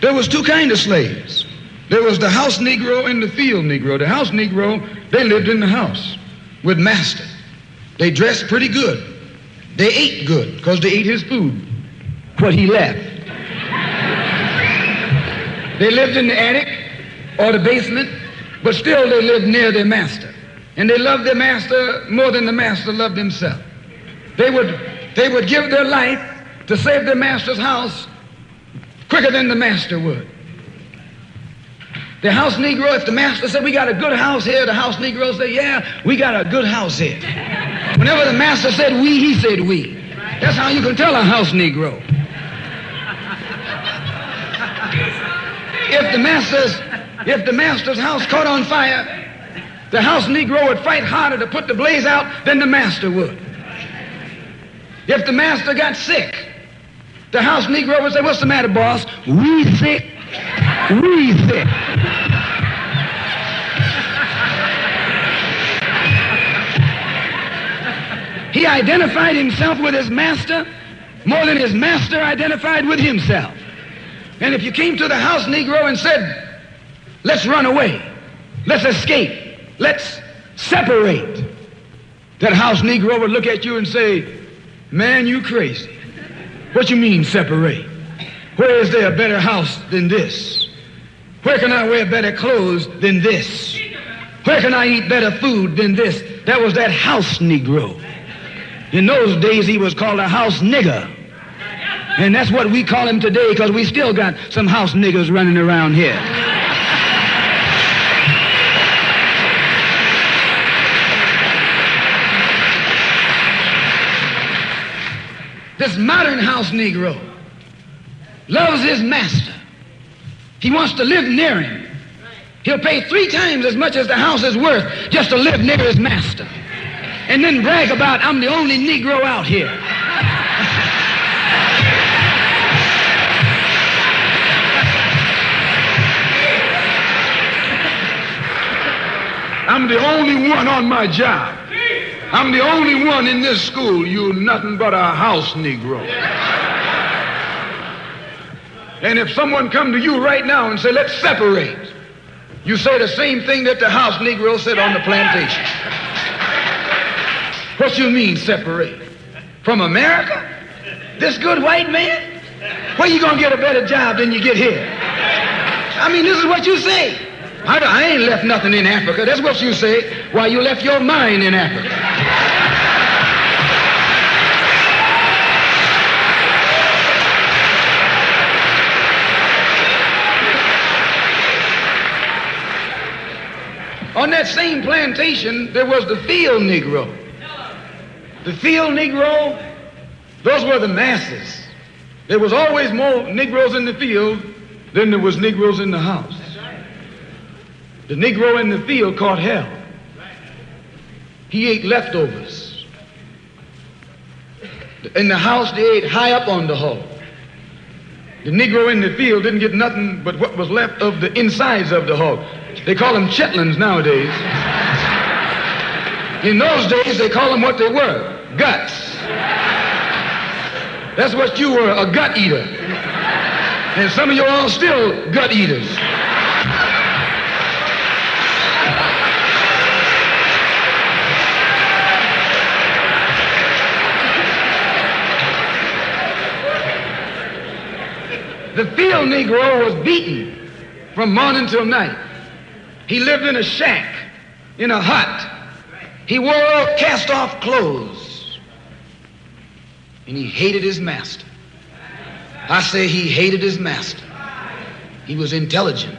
There was two kinds of slaves. There was the house Negro and the field Negro. The house Negro, they lived in the house with master. They dressed pretty good. They ate good because they ate his food, what he left. They lived in the attic or the basement, but still they lived near their master. And they loved their master more than the master loved himself. They would give their life to save their master's house quicker than the master would. The house Negro, if the master said, we got a good house here, the house Negro said, yeah, we got a good house here. Whenever the master said we, he said we. That's how you can tell a house Negro. If the master's house caught on fire, the house Negro would fight harder to put the blaze out than the master would. If the master got sick, the house Negro would say, what's the matter, boss? We sick. We sick. He identified himself with his master more than his master identified with himself. And if you came to the house Negro and said, let's run away, let's escape, let's separate, that house Negro would look at you and say, man, you crazy. What you mean separate? Where is there a better house than this? Where can I wear better clothes than this? Where can I eat better food than this? That was that house Negro. In those days, he was called a house nigger. And that's what we call him today because we still got some house niggers running around here. This modern house Negro loves his master. He wants to live near him. He'll pay 3 times as much as the house is worth just to live near his master. And then brag about, I'm the only Negro out here. I'm the only one on my job. I'm the only one in this school. You're nothing but a house Negro. And if someone come to you right now and say, let's separate, you say the same thing that the house Negro said on the plantation. What you mean separate? From America? This good white man? Where you gonna get a better job than you get here? I mean, this is what you say. I ain't left nothing in Africa. That's what you say. Why, you left your mind in Africa. On that same plantation, there was the field Negro. The field Negro, those were the masses. There was always more Negroes in the field than there was Negroes in the house. The Negro in the field caught hell. He ate leftovers. In the house, they ate high up on the hog. The Negro in the field didn't get nothing but what was left of the insides of the hog. They call them chitlins nowadays. In those days, they call them what they were, guts. That's what you were, a gut eater. And some of you all still gut eaters. The field Negro was beaten from morning till night. He lived in a shack, in a hut. He wore cast-off clothes. And he hated his master. I say he hated his master. He was intelligent.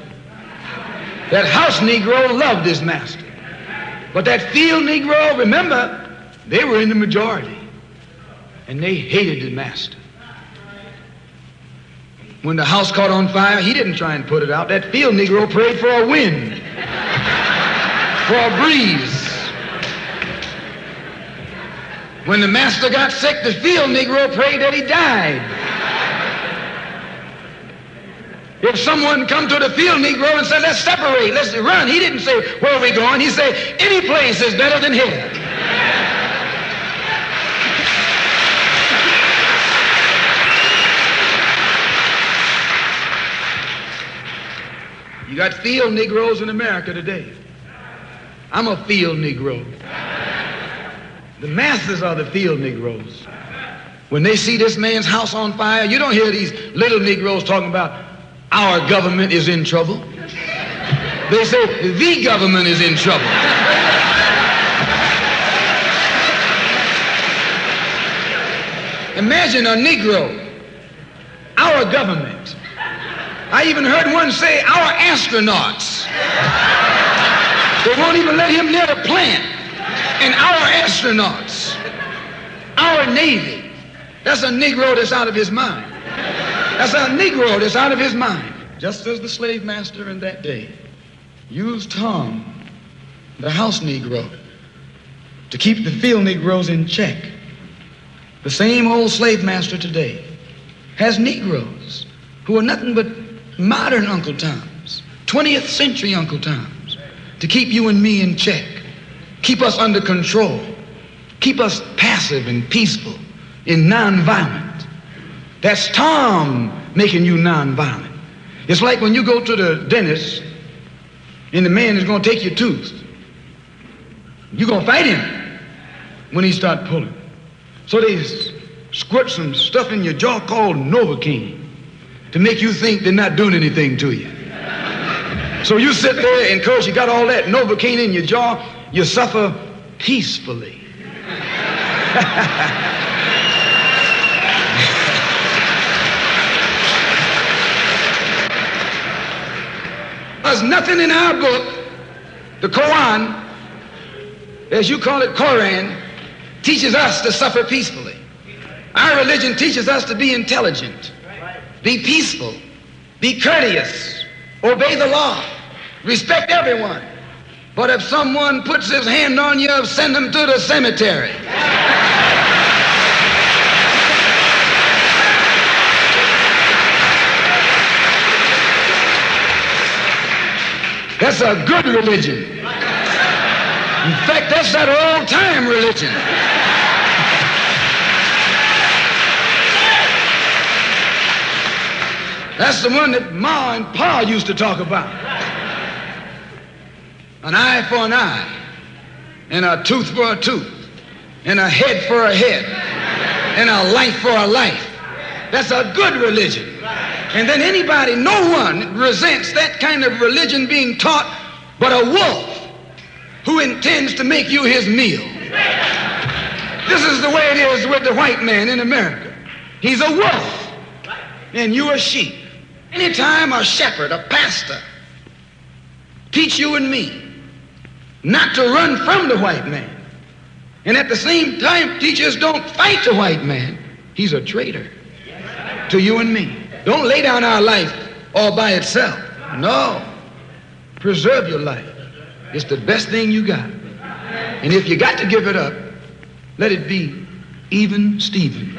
That house Negro loved his master. But that field Negro, remember, they were in the majority. And they hated the master. When the house caught on fire, he didn't try and put it out. That field Negro prayed for a wind, for a breeze. When the master got sick, the field Negro prayed that he died. If someone come to the field Negro and said, let's separate, let's run, he didn't say, where are we going? He said, any place is better than here. You got field Negroes in America today. I'm a field Negro. The masses are the field Negroes. When they see this man's house on fire, you don't hear these little Negroes talking about our government is in trouble. They say the government is in trouble. Imagine a Negro, our government. I even heard one say our astronauts. They won't even let him near a plant. And our astronauts, our Navy, that's a Negro that's out of his mind. That's a Negro that's out of his mind. Just as the slave master in that day used Tom, the house Negro, to keep the field Negroes in check, the same old slave master today has Negroes who are nothing but modern Uncle Toms, 20th century Uncle Toms, to keep you and me in check, keep us under control, keep us passive and peaceful and nonviolent. That's Tom making you nonviolent. It's like when you go to the dentist and the man is going to take your tooth. You're going to fight him when he starts pulling. So they squirt some stuff in your jaw called Novocaine to make you think they're not doing anything to you. So you sit there, and because you got all that Novocaine in your jaw, you suffer peacefully. There's nothing in our book, the Quran, as you call it, Quran, teaches us to suffer peacefully. Our religion teaches us to be intelligent, be peaceful, be courteous, obey the law, respect everyone. But if someone puts his hand on you, send him to the cemetery. That's a good religion. In fact, that's that old-time religion. That's the one that Ma and Pa used to talk about. An eye for an eye, and a tooth for a tooth, and a head for a head, and a life for a life. That's a good religion. And then anybody, no one resents that kind of religion being taught but a wolf who intends to make you his meal. This is the way it is with the white man in America. He's a wolf, and you a sheep. Anytime a shepherd, a pastor, teach you and me not to run from the white man, and at the same time teach us don't fight the white man, he's a traitor to you and me. Don't lay down our life all by itself. No. Preserve your life. It's the best thing you got. And if you got to give it up, let it be even Stephen.